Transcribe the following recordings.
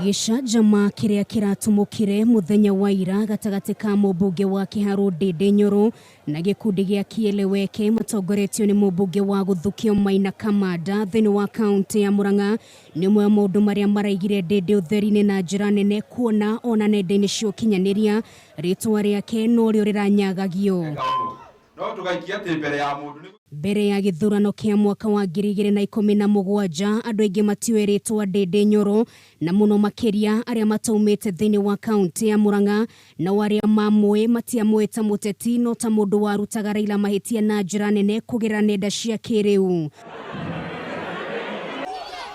Gicajama kiria kiratumukire muthenya wa ira gatagati ka mubunge wa Kiharu Ndindi Nyoro na gikundi gia kieleweke matongoretio ni mubunge wa Guthukio Maina Kamanda thini wa kaunti ya Murang'a ni mwe maundu maria maraigire Ndindi utheri-ini na njira nene kuona ona nenda-ini cia ukinyaniria ritwa riake no rio riranyagagio. Mbere ya githurano kia mwaka wa 2017 andu aingi matiwe ritwa Ndindi Nyoro na muno makiria aria mataumite thini wa kaunti ya Murang'a na waria mamwe matiamwite muteti no ta mundu warutaga Raila mahitia na njira nene kugira nenda cia kiriu.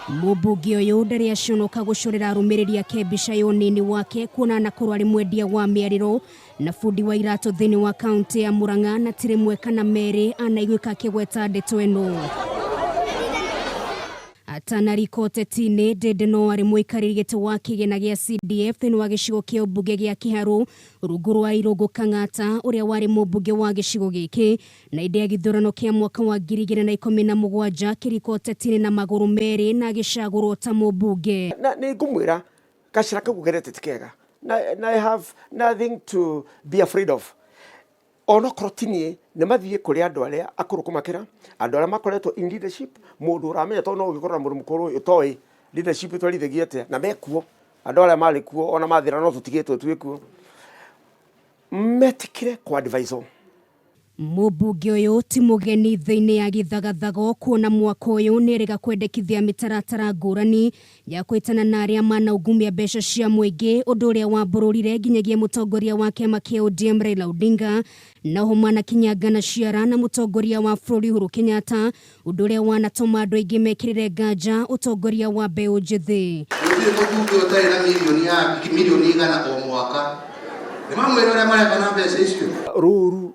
Mubunge uyu ndari acionoka gucorera arumiriri ake mbica ya unini wake kuona na kurwari mwendia wa miariro na fundi wa irato thini wa kaunti ya Murang'a na tiri mweka na meri anaiguika kigweta ndeto eno. Atanariko ũteti-inĩ Ndindi no ari muikariri giti wa kigina gia CDF thini wa gicigo kia ubunge gia Kiharu rungu rwa Irungu Kang'ata uria wari mubunge wa gicigo giki na inde ya githurano kia mwaka wa 2017 kiriko ũteti-inĩ na maguru meri na gicagurwo ta mubunge. Na ni ngumwira gacira kagugerete tikega na I have nothing to be afraid of. Ono krotini ne mathie kuri andu aria akuru kumakira andu aria makoretwo in leadership mundu uramenya to no ugikorana mundu mukuru utoi leadership twalithigiete na mekuo andu aria mari kuo ona mathira no tutigetwo twikuo metikire kwa advisor. Mubunge uyu ti mugeni thiini ya githagathago kuona mwaka uyu niriga kwendekithia mitaratara ngurani ya kwitana na aria mana ugumia mbeca cia muingi undu uria wambururire nginyagia mutongoria wa kiama kia ODM Raila Odinga na humana kinyangana ciara na mutongoria wa bururi Uhuru Kenyatta undu uria wanatuma andu aingi mekirire nganja utongoria wa mbeu njithi. Mubunge utari na milioni igana o mwaka ni mamwira uria mareka na mbeca icio ruru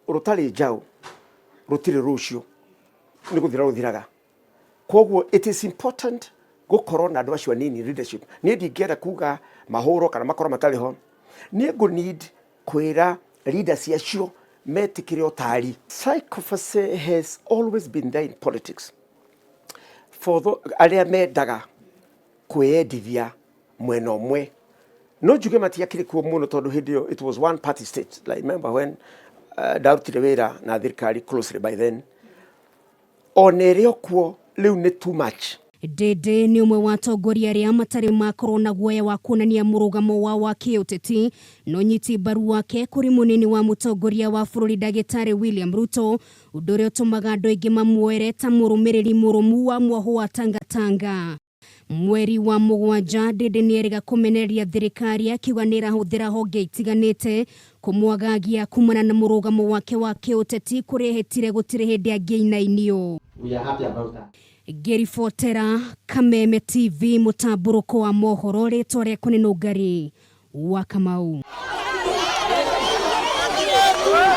rutari njau rutiri rucio ni guthira ruthiraga kogwo it is important gukorwo na andu acio nini leadership ni ndingera kuga mahoro kana makora matari ho ni go need kwira leaders acio metikire otari. Psychopathy has always been there in politics for the aria mendaga kwendithia mwena omwe no juge matia kire kuo muno tondu hindio it was one party state. Like remember when Darutire wira na thirikari closely by then onerio kuo liu ni too much. Ndindi ni umwe wa atongoria aria matari makorwo na guoya wa kuonania murugamo wa kiuteti no nyiti mbaru wake kuri munini wa mutongoria wa bururi Ndagitari William Ruto undu uria utumaga andu aingi mamuoere ta murumiriri murumu wa mwoho wa Tangatanga. Mweri wa mugwanja Ndindi nierega kumenereria thirikari akiuga nirahuthira honge itiganite kumwagagia kumana na murugamo wake wa kiuteti kurehetire gutire hindi angiinainio. We are happy about that. Gerifotera Kameme TV mutamburuko wa mohoro ritwa riakwa ni Nungari wa Kamau.